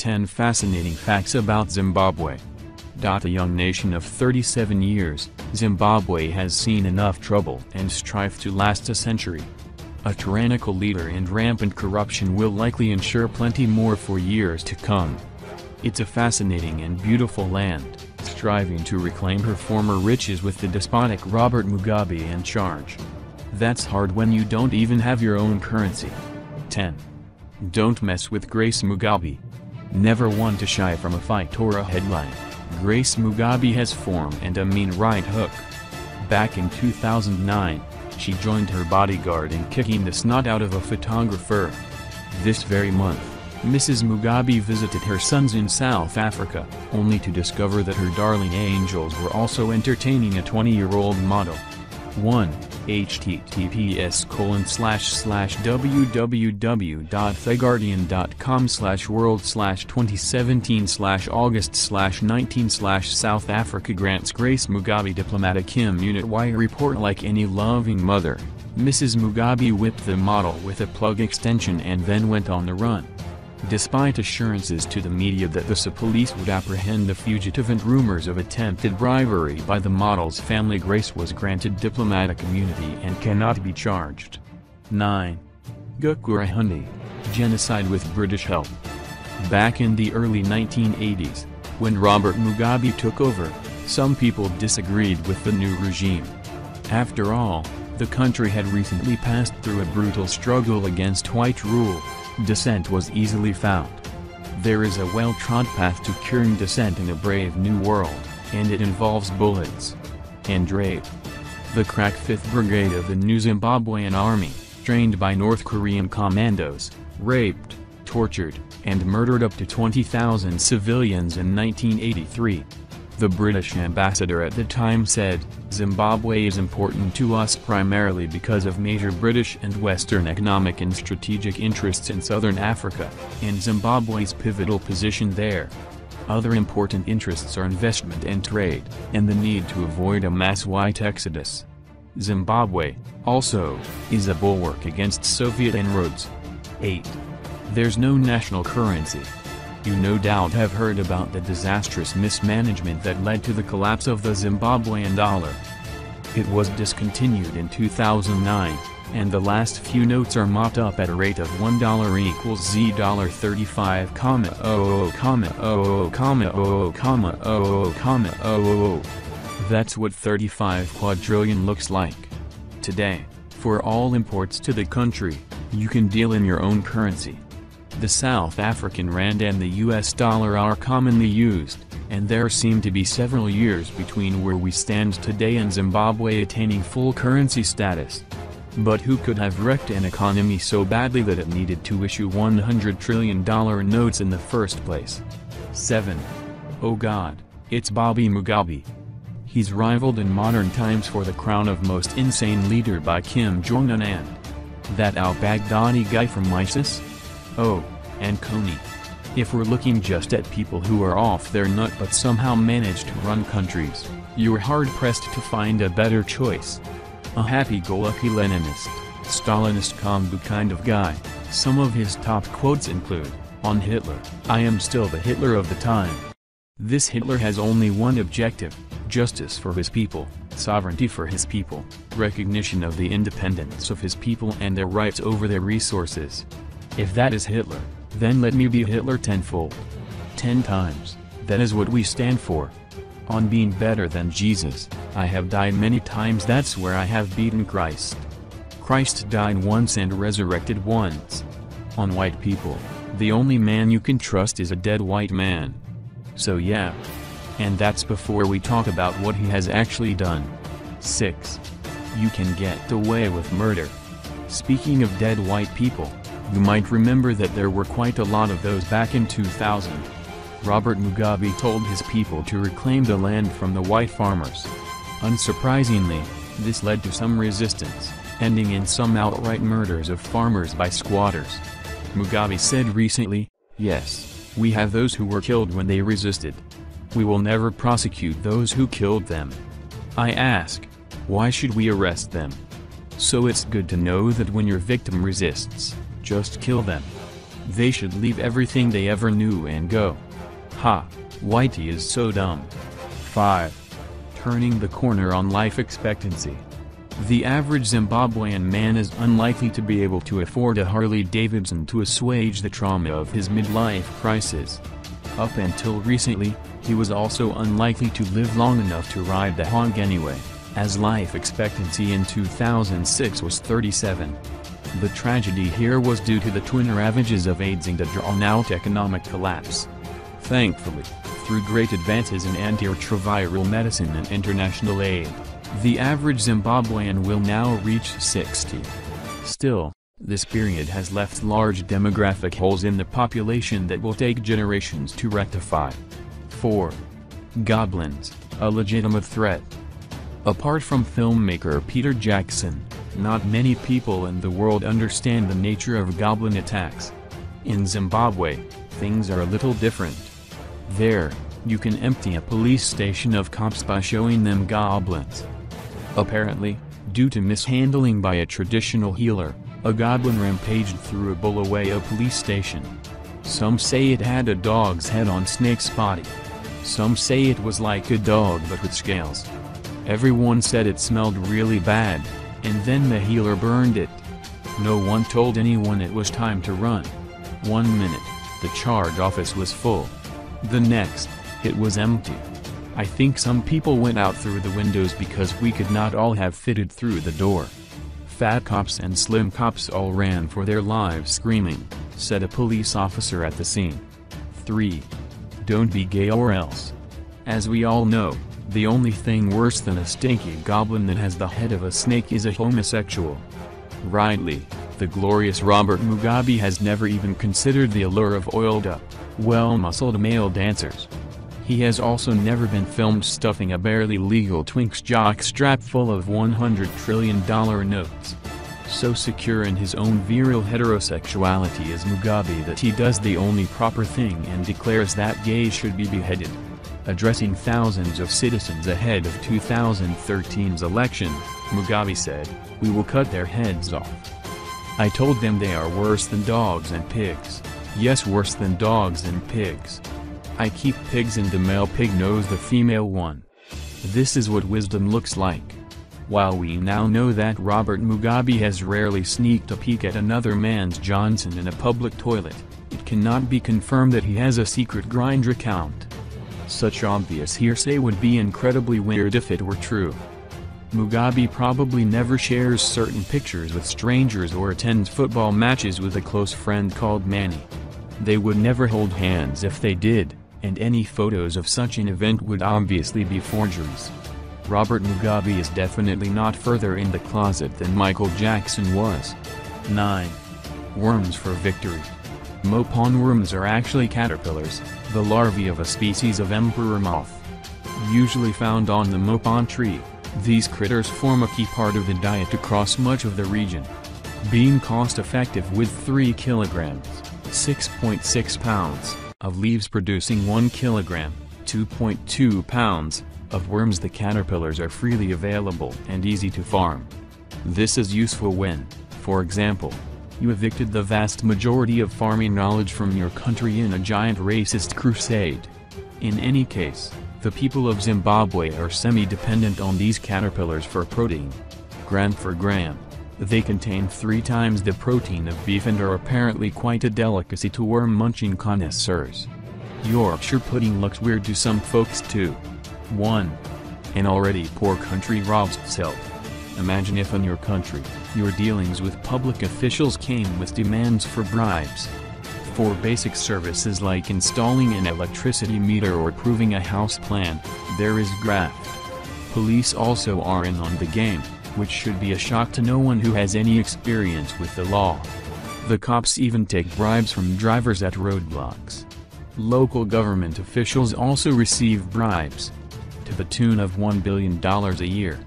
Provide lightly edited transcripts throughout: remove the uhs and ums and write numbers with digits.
10 Fascinating Facts About Zimbabwe. A young nation of 37 years, Zimbabwe has seen enough trouble and strife to last a century. A tyrannical leader and rampant corruption will likely ensure plenty more for years to come. It's a fascinating and beautiful land, striving to reclaim her former riches with the despotic Robert Mugabe in charge. That's hard when you don't even have your own currency. 10. Don't mess with Grace Mugabe. Never one to shy from a fight or a headline. Grace Mugabe has form and a mean right hook. Back in 2009, she joined her bodyguard in kicking the snot out of a photographer. This very month, Mrs. Mugabe visited her sons in South Africa, only to discover that her darling angels were also entertaining a 20-year-old model. 1. https://www.theguardian.com/world/2017/August/19/South Africa grants Grace Mugabe diplomatic immunity. Wire report. Like any loving mother, Mrs. Mugabe whipped the model with a plug extension and then went on the run. Despite assurances to the media that the police would apprehend the fugitive and rumors of attempted bribery by the model's family, Grace was granted diplomatic immunity and cannot be charged. 9. Gukurahundi. Genocide with British help. Back in the early 1980s, when Robert Mugabe took over, some people disagreed with the new regime. After all, the country had recently passed through a brutal struggle against white rule. Dissent was easily found. There is a well-trod path to curing dissent in a brave new world, and it involves bullets and rape. The crack 5th Brigade of the new Zimbabwean army, trained by North Korean commandos, raped, tortured, and murdered up to 20,000 civilians in 1983. The British ambassador at the time said, "Zimbabwe is important to us primarily because of major British and Western economic and strategic interests in southern Africa, and Zimbabwe's pivotal position there. Other important interests are investment and trade, and the need to avoid a mass white exodus. Zimbabwe, also, is a bulwark against Soviet inroads." 8. There's no national currency. You no doubt have heard about the disastrous mismanagement that led to the collapse of the Zimbabwean dollar. It was discontinued in 2009, and the last few notes are mopped up at a rate of $1 equals $35,000,000,000,000,000,000,000. That's what 35 quadrillion looks like. Today, for all imports to the country, you can deal in your own currency. The South African rand and the US dollar are commonly used, and there seem to be several years between where we stand today and Zimbabwe attaining full currency status. But who could have wrecked an economy so badly that it needed to issue $100 trillion notes in the first place? 7. Oh God, it's Bobby Mugabe. He's rivaled in modern times for the crown of most insane leader by Kim Jong-un and that al-Baghdadi guy from ISIS? Oh, and Conie. If we're looking just at people who are off their nut but somehow manage to run countries, you're hard-pressed to find a better choice. A happy-go-lucky Leninist, Stalinist combo kind of guy. Some of his top quotes include, "On Hitler, I am still the Hitler of the time." This Hitler has only one objective: justice for his people, sovereignty for his people, recognition of the independence of his people and their rights over their resources. If that is Hitler, then let me be Hitler tenfold. 10 times, that is what we stand for. On being better than Jesus, I have died many times. That's where I have beaten Christ. Christ died once and resurrected once. On white people, the only man you can trust is a dead white man. So yeah. And that's before we talk about what he has actually done. 6. You can get away with murder. Speaking of dead white people, you might remember that there were quite a lot of those back in 2000. Robert Mugabe told his people to reclaim the land from the white farmers. Unsurprisingly, this led to some resistance, ending in some outright murders of farmers by squatters. Mugabe said recently, "Yes, we have those who were killed when they resisted. We will never prosecute those who killed them." I ask, why should we arrest them? So it's good to know that when your victim resists, just kill them. They should leave everything they ever knew and go. Ha! Whitey is so dumb. 5. Turning the corner on life expectancy. The average Zimbabwean man is unlikely to be able to afford a Harley-Davidson to assuage the trauma of his midlife crisis. Up until recently, he was also unlikely to live long enough to ride the hog anyway, as life expectancy in 2006 was 37. The tragedy here was due to the twin ravages of AIDS and a drawn-out economic collapse. Thankfully, through great advances in antiretroviral medicine and international aid, the average Zimbabwean will now reach 60. Still, this period has left large demographic holes in the population that will take generations to rectify. 4. Goblins, a legitimate threat. Apart from filmmaker Peter Jackson, not many people in the world understand the nature of goblin attacks. In Zimbabwe, things are a little different. There, you can empty a police station of cops by showing them goblins. Apparently, due to mishandling by a traditional healer, a goblin rampaged through a Bulawayo police station. Some say it had a dog's head on snake's body. Some say it was like a dog but with scales. Everyone said it smelled really bad, and then the healer burned it. No one told anyone it was time to run. 1 minute, the charge office was full. The next, it was empty. I think some people went out through the windows because we could not all have fitted through the door. Fat cops and slim cops all ran for their lives screaming, said a police officer at the scene. 3. Don't be gay or else. As we all know, the only thing worse than a stinky goblin that has the head of a snake is a homosexual. Rightly, the glorious Robert Mugabe has never even considered the allure of oiled-up, well-muscled male dancers. He has also never been filmed stuffing a barely legal Twinks jockstrap full of $100 trillion notes. So secure in his own virile heterosexuality is Mugabe that he does the only proper thing and declares that gays should be beheaded. Addressing thousands of citizens ahead of 2013's election, Mugabe said, "We will cut their heads off. I told them they are worse than dogs and pigs. Yes, worse than dogs and pigs. I keep pigs and the male pig knows the female one." This is what wisdom looks like. While we now know that Robert Mugabe has rarely sneaked a peek at another man's Johnson in a public toilet, it cannot be confirmed that he has a secret Grindr account. Such obvious hearsay would be incredibly weird if it were true. Mugabe probably never shares certain pictures with strangers or attends football matches with a close friend called Manny. They would never hold hands if they did, and any photos of such an event would obviously be forgeries. Robert Mugabe is definitely not further in the closet than Michael Jackson was. 9. Worms for victory. Mopon worms are actually caterpillars, the larvae of a species of emperor moth. Usually found on the mopon tree, these critters form a key part of the diet across much of the region. Being cost-effective with 3 kilograms, 6.6 pounds, of leaves producing 1 kilogram, 2.2 pounds, of worms, the caterpillars are freely available and easy to farm. This is useful when, for example, you evicted the vast majority of farming knowledge from your country in a giant racist crusade. In any case, the people of Zimbabwe are semi-dependent on these caterpillars for protein. Gram for gram, they contain 3 times the protein of beef and are apparently quite a delicacy to worm-munching connoisseurs. Yorkshire pudding looks weird to some folks too. 1. An already poor country robs itself. Imagine if in your country, your dealings with public officials came with demands for bribes. For basic services like installing an electricity meter or approving a house plan, there is graft. Police also are in on the game, which should be a shock to no one who has any experience with the law. The cops even take bribes from drivers at roadblocks. Local government officials also receive bribes, to the tune of $1 billion a year.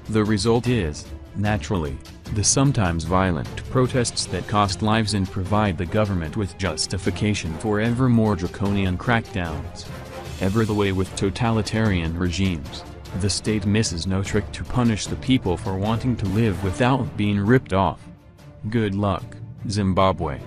The result is, naturally, the sometimes violent protests that cost lives and provide the government with justification for ever more draconian crackdowns. Ever the way with totalitarian regimes, the state misses no trick to punish the people for wanting to live without being ripped off. Good luck, Zimbabwe.